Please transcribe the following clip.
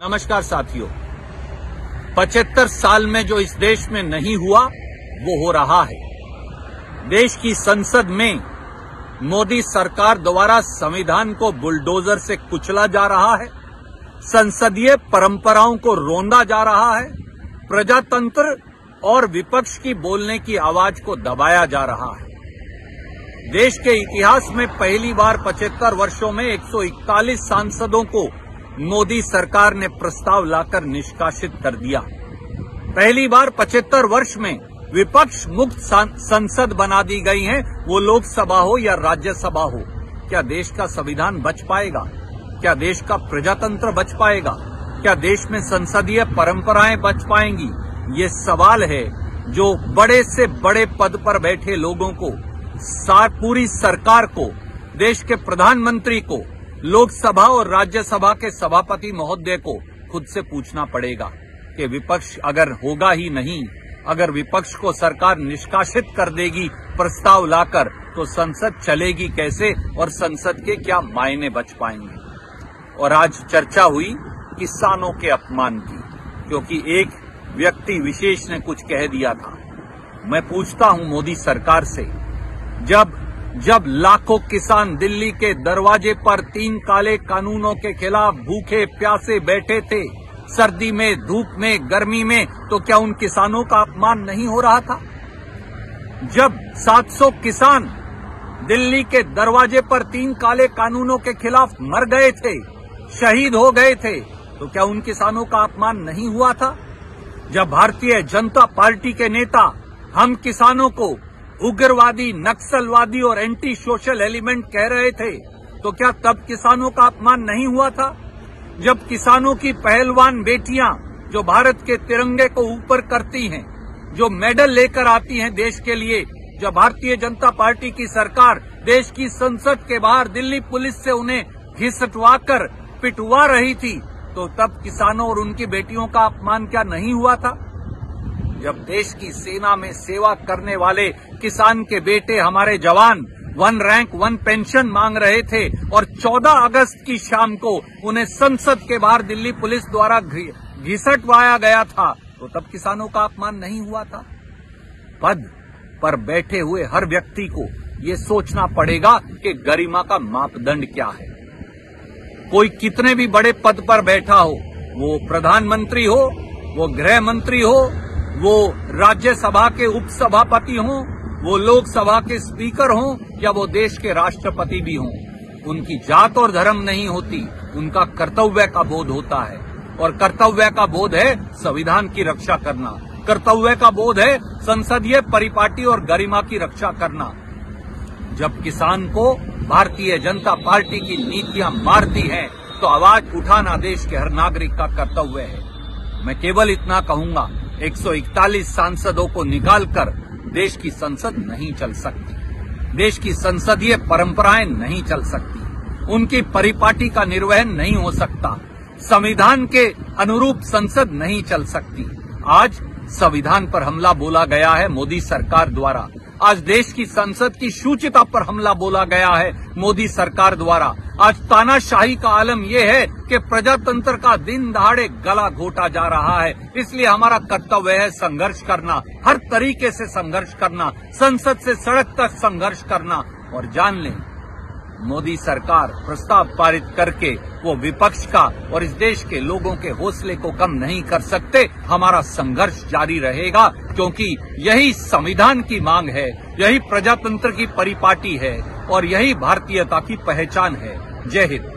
नमस्कार साथियों, 75 साल में जो इस देश में नहीं हुआ वो हो रहा है। देश की संसद में मोदी सरकार द्वारा संविधान को बुलडोजर से कुचला जा रहा है, संसदीय परंपराओं को रोंदा जा रहा है, प्रजातंत्र और विपक्ष की बोलने की आवाज को दबाया जा रहा है। देश के इतिहास में पहली बार 75 वर्षों में 141 सांसदों को मोदी सरकार ने प्रस्ताव लाकर निष्कासित कर दिया। पहली बार 75 वर्ष में विपक्ष मुक्त संसद बना दी गई है, वो लोकसभा हो या राज्यसभा हो। क्या देश का संविधान बच पाएगा? क्या देश का प्रजातंत्र बच पाएगा? क्या देश में संसदीय परंपराएं बच पाएंगी? ये सवाल है जो बड़े से बड़े पद पर बैठे लोगों को, पूरी सरकार को, देश के प्रधानमंत्री को, लोकसभा और राज्यसभा के सभापति महोदय को खुद से पूछना पड़ेगा कि विपक्ष अगर होगा ही नहीं, अगर विपक्ष को सरकार निष्कासित कर देगी प्रस्ताव लाकर, तो संसद चलेगी कैसे और संसद के क्या मायने बच पाएंगे। और आज चर्चा हुई किसानों के अपमान की, क्योंकि एक व्यक्ति विशेष ने कुछ कह दिया था। मैं पूछता हूं मोदी सरकार से, जब लाखों किसान दिल्ली के दरवाजे पर 3 काले कानूनों के खिलाफ भूखे प्यासे बैठे थे, सर्दी में, धूप में, गर्मी में, तो क्या उन किसानों का अपमान नहीं हो रहा था? जब 700 किसान दिल्ली के दरवाजे पर 3 काले कानूनों के खिलाफ मर गए थे, शहीद हो गए थे, तो क्या उन किसानों का अपमान नहीं हुआ था? जब भारतीय जनता पार्टी के नेता हम किसानों को उग्रवादी, नक्सलवादी और एंटी सोशल एलिमेंट कह रहे थे, तो क्या तब किसानों का अपमान नहीं हुआ था? जब किसानों की पहलवान बेटियां जो भारत के तिरंगे को ऊपर करती हैं, जो मेडल लेकर आती हैं देश के लिए, जब भारतीय जनता पार्टी की सरकार देश की संसद के बाहर दिल्ली पुलिस से उन्हें घिसटवाकर पिटवा रही थी, तो तब किसानों और उनकी बेटियों का अपमान क्या नहीं हुआ था? जब देश की सेना में सेवा करने वाले किसान के बेटे, हमारे जवान 1 रैंक 1 पेंशन मांग रहे थे और 14 अगस्त की शाम को उन्हें संसद के बाहर दिल्ली पुलिस द्वारा घिसटवाया गया था, तो तब किसानों का अपमान नहीं हुआ था? पद पर बैठे हुए हर व्यक्ति को ये सोचना पड़ेगा कि गरिमा का मापदंड क्या है। कोई कितने भी बड़े पद पर बैठा हो, वो प्रधानमंत्री हो, वो गृह मंत्री हो, वो राज्यसभा के उपसभापति हों, वो लोकसभा के स्पीकर हों, या वो देश के राष्ट्रपति भी हों, उनकी जात और धर्म नहीं होती, उनका कर्तव्य का बोध होता है। और कर्तव्य का बोध है संविधान की रक्षा करना, कर्तव्य का बोध है संसदीय परिपाटी और गरिमा की रक्षा करना। जब किसान को भारतीय जनता पार्टी की नीतियां मारती हैं, तो आवाज उठाना देश के हर नागरिक का कर्तव्य है। मैं केवल इतना कहूंगा, 141 सांसदों को निकालकर देश की संसद नहीं चल सकती, देश की संसदीय परंपराएं नहीं चल सकती, उनकी परिपाटी का निर्वहन नहीं हो सकता, संविधान के अनुरूप संसद नहीं चल सकती। आज संविधान पर हमला बोला गया है मोदी सरकार द्वारा, आज देश की संसद की शुचिता पर हमला बोला गया है मोदी सरकार द्वारा। आज तानाशाही का आलम यह है कि प्रजातंत्र का दिन दहाड़े गला घोटा जा रहा है। इसलिए हमारा कर्तव्य है संघर्ष करना, हर तरीके से संघर्ष करना, संसद से सड़क तक संघर्ष करना। और जान लें, मोदी सरकार प्रस्ताव पारित करके वो विपक्ष का और इस देश के लोगों के हौसले को कम नहीं कर सकते। हमारा संघर्ष जारी रहेगा, क्योंकि यही संविधान की मांग है, यही प्रजातंत्र की परिपाटी है और यही भारतीयता की पहचान है। जय हिंद।